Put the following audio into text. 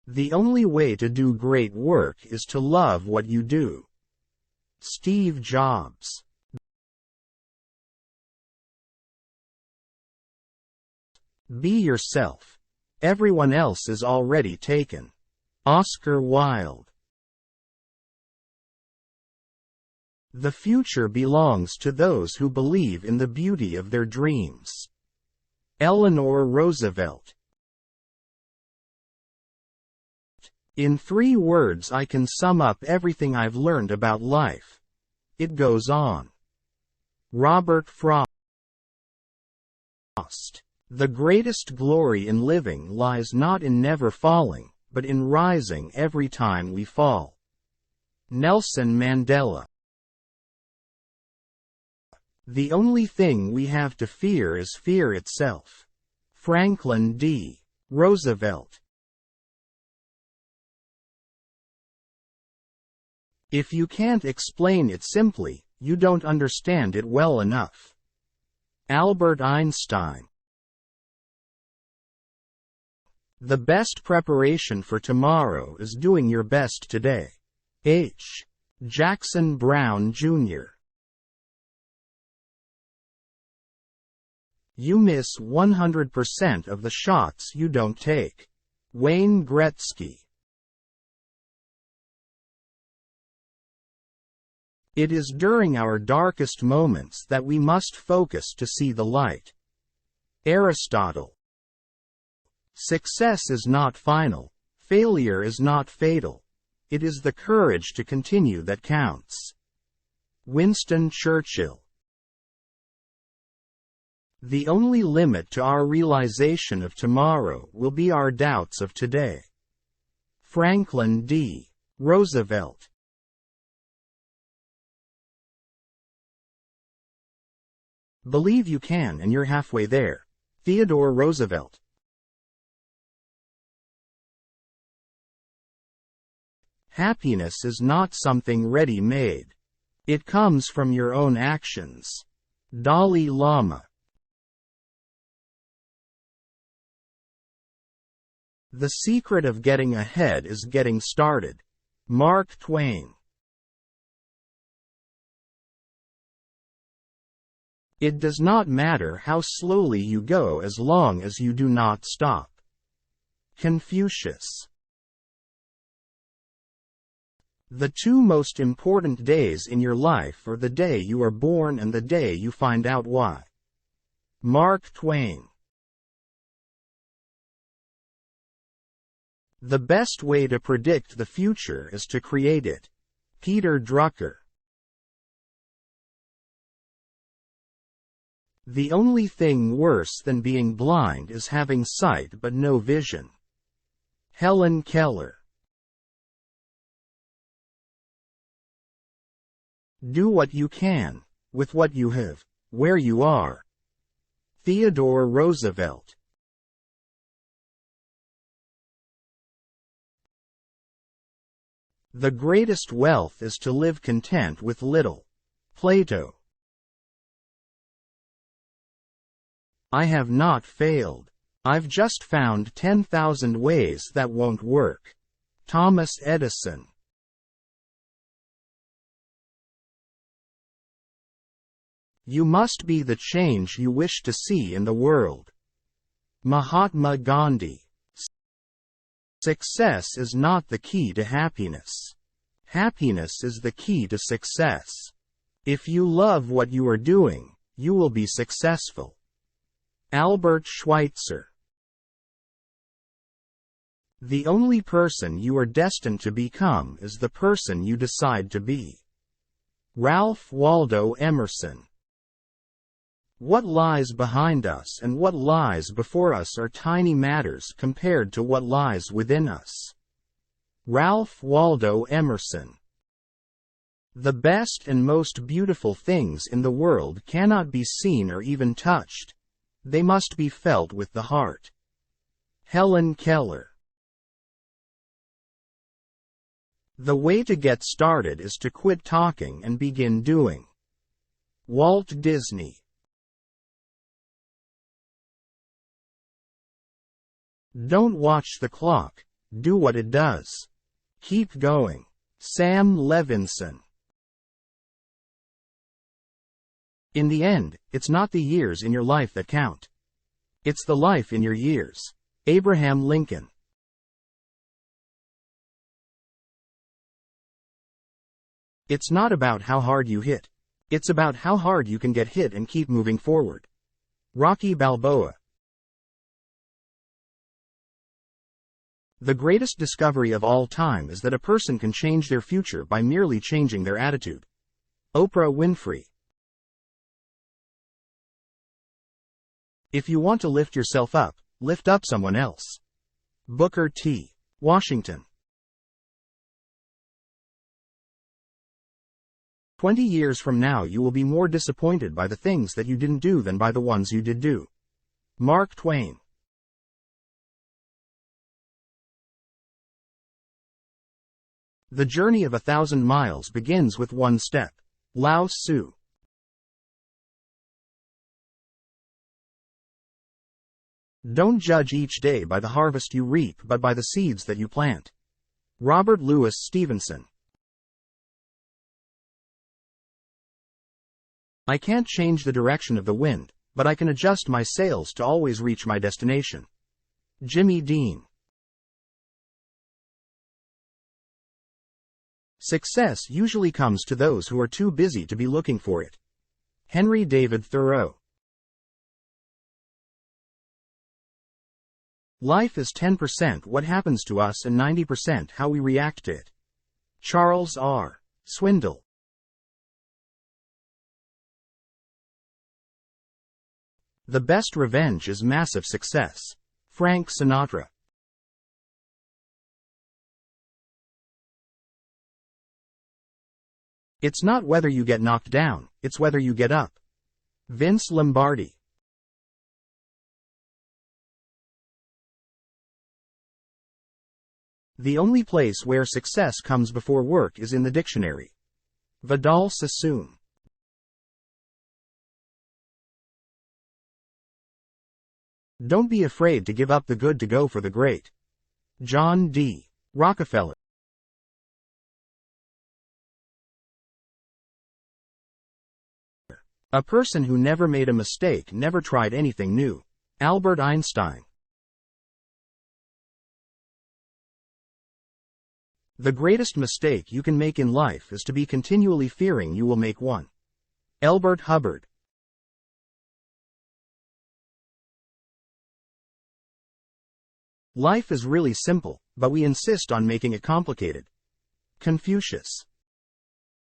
The only way to do great work is to love what you do. Steve Jobs. Be yourself. Everyone else is already taken. Oscar Wilde. The future belongs to those who believe in the beauty of their dreams. Eleanor Roosevelt. In 3 words I can sum up everything I've learned about life. It goes on. Robert Frost. The greatest glory in living lies not in never falling, but in rising every time we fall. Nelson Mandela. The only thing we have to fear is fear itself. Franklin D. Roosevelt. If you can't explain it simply, you don't understand it well enough. Albert Einstein. The best preparation for tomorrow is doing your best today. H. Jackson Brown, Jr. You miss 100% of the shots you don't take. Wayne Gretzky. It is during our darkest moments that we must focus to see the light. Aristotle. Success is not final. Failure is not fatal. It is the courage to continue that counts. Winston Churchill. The only limit to our realization of tomorrow will be our doubts of today. Franklin D. Roosevelt. Believe you can and you're halfway there. Theodore Roosevelt. Happiness is not something ready-made. It comes from your own actions. Dalai Lama. The secret of getting ahead is getting started. Mark Twain. It does not matter how slowly you go as long as you do not stop. Confucius. The 2 most important days in your life are the day you are born and the day you find out why. Mark Twain. The best way to predict the future is to create it. Peter Drucker. The only thing worse than being blind is having sight but no vision. Helen Keller. Do what you can, with what you have, where you are. Theodore Roosevelt. The greatest wealth is to live content with little. Plato. I have not failed. I've just found 10,000 ways that won't work. Thomas Edison. You must be the change you wish to see in the world. Mahatma Gandhi. Success is not the key to happiness. Happiness is the key to success. If you love what you are doing, you will be successful. Albert Schweitzer. The only person you are destined to become is the person you decide to be. Ralph Waldo Emerson. What lies behind us and what lies before us are tiny matters compared to what lies within us. Ralph Waldo Emerson. The best and most beautiful things in the world cannot be seen or even touched. They must be felt with the heart. Helen Keller. The way to get started is to quit talking and begin doing. Walt Disney. Don't watch the clock, Do what it does. Keep going. Sam Levinson. In the end, it's not the years in your life that count. It's the life in your years. Abraham Lincoln. It's not about how hard you hit. It's about how hard you can get hit and keep moving forward. Rocky Balboa. The greatest discovery of all time is that a person can change their future by merely changing their attitude. Oprah Winfrey. If you want to lift yourself up, lift up someone else. Booker T. Washington. 20 years from now you will be more disappointed by the things that you didn't do than by the ones you did do. Mark Twain. The journey of 1,000 miles begins with one step. Lao Tzu. Don't judge each day by the harvest you reap but by the seeds that you plant. Robert Louis Stevenson. I can't change the direction of the wind, but I can adjust my sails to always reach my destination. Jimmy Dean. Success usually comes to those who are too busy to be looking for it. Henry David Thoreau. Life is 10% what happens to us and 90% how we react to it. Charles R. Swindoll. The best revenge is massive success. Frank Sinatra. It's not whether you get knocked down, it's whether you get up. Vince Lombardi. The only place where success comes before work is in the dictionary. Vidal Sassoon. Don't be afraid to give up the good to go for the great. John D. Rockefeller. A person who never made a mistake never tried anything new. Albert Einstein. The greatest mistake you can make in life is to be continually fearing you will make one. Elbert Hubbard. Life is really simple, but we insist on making it complicated. Confucius.